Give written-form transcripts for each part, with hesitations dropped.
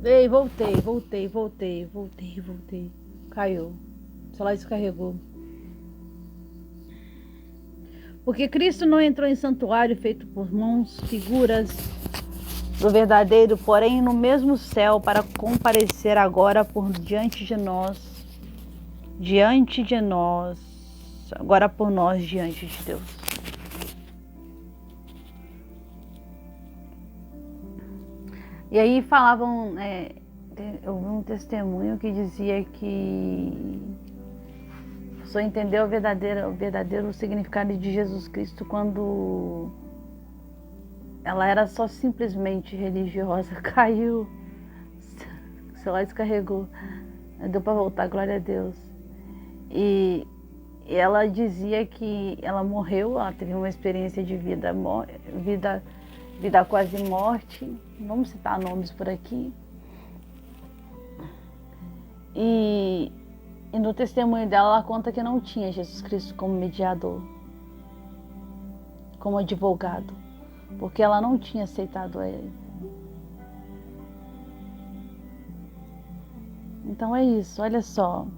Ei, voltei. Caiu. O celular descarregou. Porque Cristo não entrou em santuário feito por mãos, figuras do verdadeiro, porém no mesmo céu, para comparecer agora por diante de nós, agora por nós diante de Deus. E aí falavam, eu vi um testemunho que dizia que só entendeu o verdadeiro significado de Jesus Cristo quando ela era só simplesmente religiosa. Caiu, o celular descarregou, deu para voltar, glória a Deus. E ela dizia que ela morreu, ela teve uma experiência de vida quase morte, vamos citar nomes por aqui. E no testemunho dela, ela conta que não tinha Jesus Cristo como mediador, como advogado, porque ela não tinha aceitado ele. Então é isso, olha só.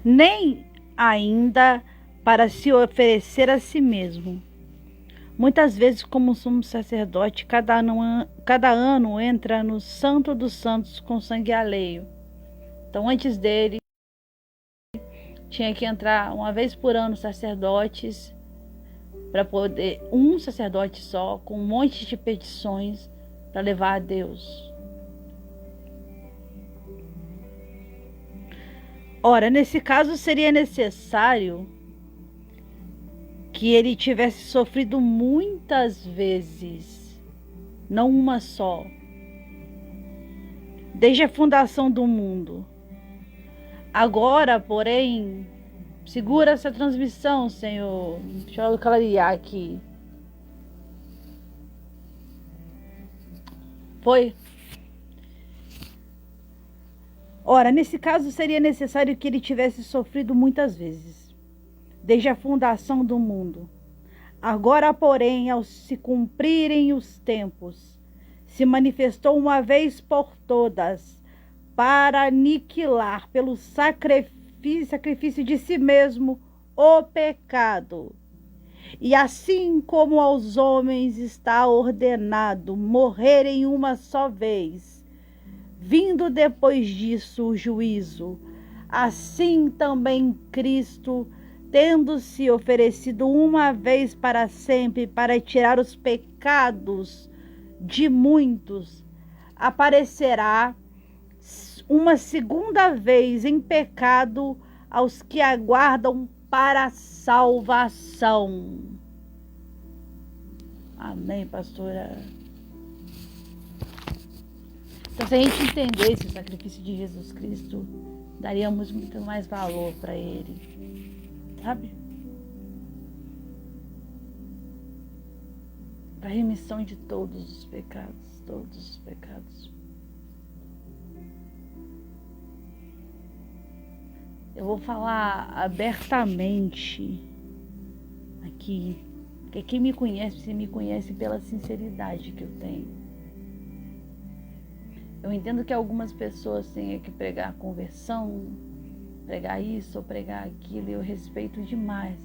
Nem ainda para se oferecer a si mesmo. Muitas vezes, como sumo sacerdote, cada ano entra no Santo dos Santos com sangue alheio. Então, antes dele, tinha que entrar uma vez por ano sacerdotes, para poder, um sacerdote só, com um monte de petições para levar a Deus. Ora, nesse caso seria necessário que ele tivesse sofrido muitas vezes, não uma só, desde a fundação do mundo. Agora, porém, segura essa transmissão, Senhor. Deixa eu clarear aqui. Foi? Ora, nesse caso seria necessário que ele tivesse sofrido muitas vezes, desde a fundação do mundo. Agora, porém, ao se cumprirem os tempos, se manifestou uma vez por todas para aniquilar pelo sacrifício de si mesmo o pecado. E assim como aos homens está ordenado morrerem uma só vez, vindo depois disso o juízo, assim também Cristo, tendo se oferecido uma vez para sempre para tirar os pecados de muitos, aparecerá uma segunda vez em pecado aos que aguardam para a salvação. Amém, pastora? Então, se a gente entendesse o sacrifício de Jesus Cristo, daríamos muito mais valor para ele, sabe? Para a remissão de todos os pecados, Eu vou falar abertamente aqui, porque quem me conhece, me conhece pela sinceridade que eu tenho. Eu entendo que algumas pessoas têm que pregar conversão, pregar isso ou pregar aquilo, e eu respeito demais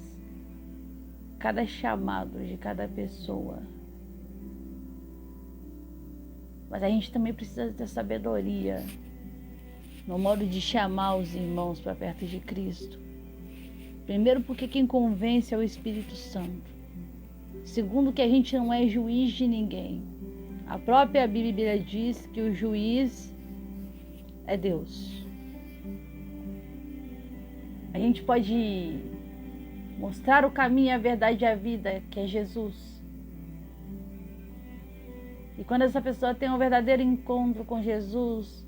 cada chamado de cada pessoa. Mas a gente também precisa ter sabedoria no modo de chamar os irmãos para perto de Cristo. Primeiro, porque quem convence é o Espírito Santo. Segundo, que a gente não é juiz de ninguém. A própria Bíblia diz que o juiz é Deus. A gente pode mostrar o caminho, a verdade e a vida, que é Jesus. E quando essa pessoa tem um verdadeiro encontro com Jesus,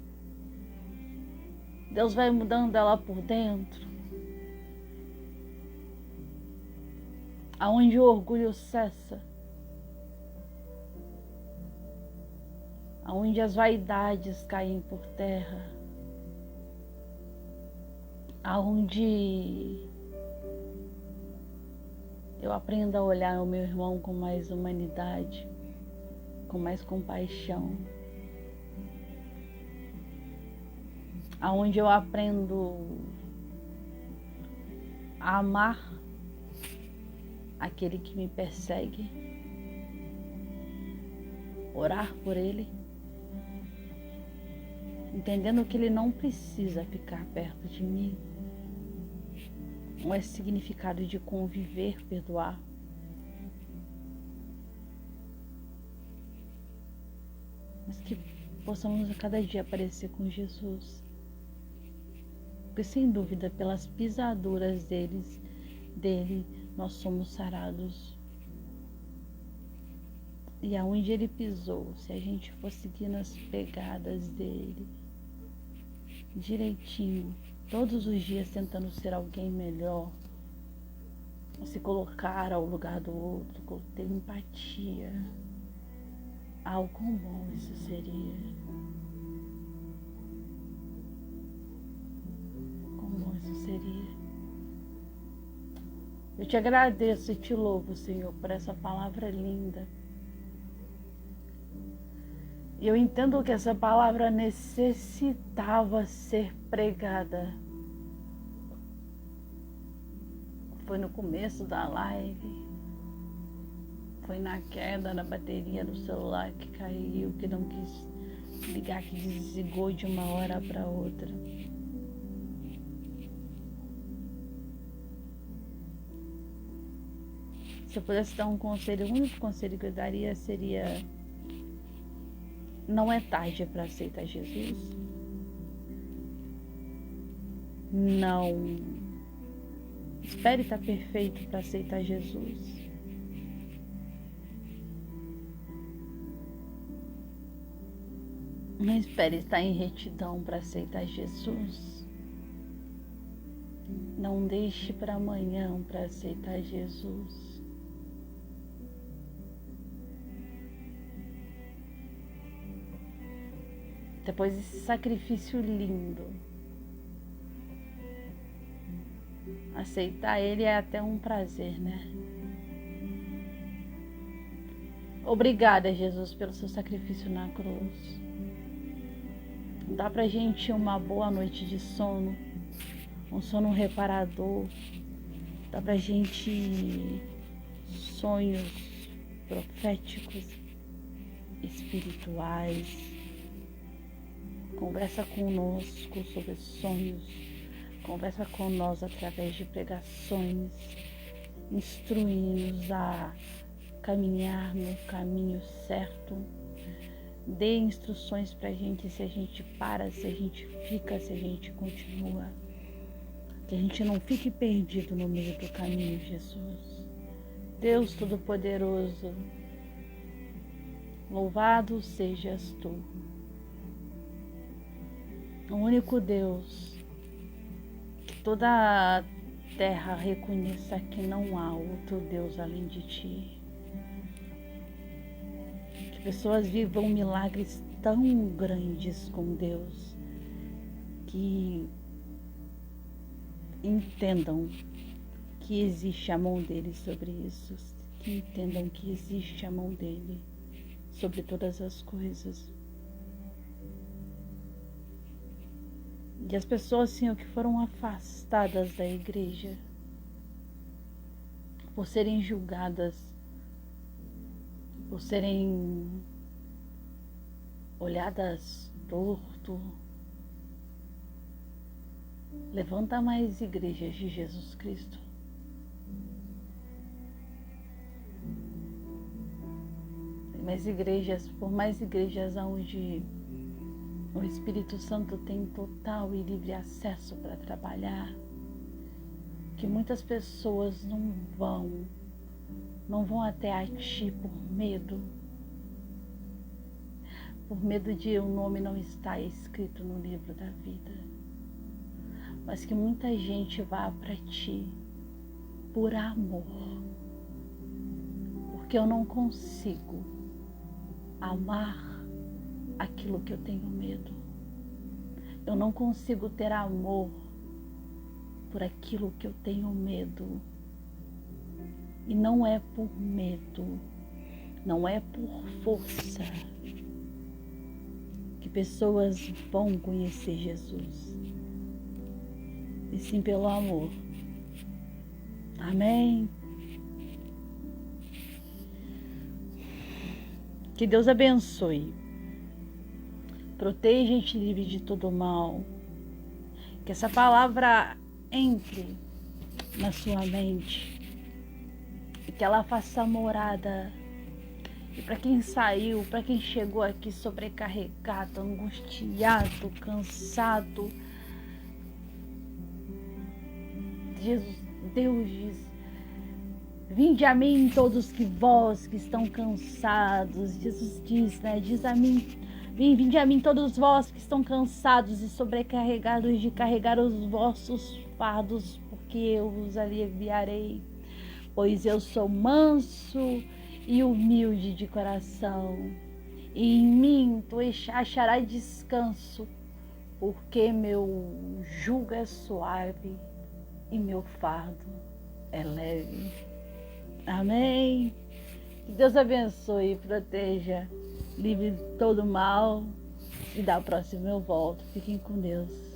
Deus vai mudando ela por dentro. Aonde o orgulho cessa. Aonde as vaidades caem por terra. Aonde eu aprendo a olhar o meu irmão com mais humanidade, com mais compaixão. Aonde eu aprendo a amar aquele que me persegue, orar por ele, entendendo que ele não precisa ficar perto de mim. Não é significado de conviver, perdoar. Mas que possamos a cada dia parecer com Jesus. Porque sem dúvida, pelas pisaduras dele, nós somos sarados. E aonde ele pisou, se a gente for seguir nas pegadas dele, direitinho, todos os dias tentando ser alguém melhor, se colocar ao lugar do outro, ter empatia, quão bom isso seria. Quão bom isso seria. Eu te agradeço e te louvo, Senhor, por essa palavra linda. E eu entendo que essa palavra necessitava ser pregada. Foi no começo da live, foi na queda da bateria do celular que caiu, que não quis ligar, que desligou de uma hora para outra. Se eu pudesse dar um conselho, o único conselho que eu daria seria: não é tarde para aceitar Jesus. Não espere estar perfeito para aceitar Jesus. Não espere estar em retidão para aceitar Jesus. Não deixe para amanhã para aceitar Jesus. Depois desse sacrifício lindo, aceitar ele é até um prazer, né? Obrigada, Jesus, pelo seu sacrifício na cruz. Dá pra gente uma boa noite de sono, um sono reparador. Dá pra gente sonhos proféticos, espirituais. Conversa conosco sobre sonhos, conversa com nós através de pregações, instrui-nos a caminhar no caminho certo. Dê instruções pra gente, se a gente para, se a gente fica, se a gente continua. Que a gente não fique perdido no meio do caminho, Jesus. Deus Todo-Poderoso, louvado sejas tu. O único Deus, que toda a terra reconheça que não há outro Deus além de ti. Que pessoas vivam milagres tão grandes com Deus, que entendam que existe a mão dele sobre isso, que entendam que existe a mão dele sobre todas as coisas. E as pessoas, Senhor, que foram afastadas da igreja por serem julgadas, por serem olhadas torto, levanta mais igrejas de Jesus Cristo. Tem mais igrejas, por mais igrejas onde o Espírito Santo tem total e livre acesso para trabalhar, que muitas pessoas não vão até a ti por medo de o nome não estar escrito no livro da vida, mas que muita gente vá para ti por amor, porque eu não consigo amar aquilo que eu tenho medo. Eu não consigo ter amor por aquilo que eu tenho medo. E não é por medo, não é por força que pessoas vão conhecer Jesus, e sim pelo amor. Amém? Que Deus abençoe, proteja e te livre de todo mal. Que essa palavra entre na sua mente e que ela faça morada. E para quem saiu, para quem chegou aqui sobrecarregado, angustiado, cansado, Deus diz: vinde a mim todos que vós que estão cansados. Jesus diz, né? Diz a mim: vinde a mim todos vós que estão cansados e sobrecarregados de carregar os vossos fardos, porque eu vos aliviarei. Pois eu sou manso e humilde de coração, e em mim tu acharás descanso, porque meu jugo é suave e meu fardo é leve. Amém? Que Deus abençoe, proteja, livre de todo mal, e da próxima eu volto. Fiquem com Deus.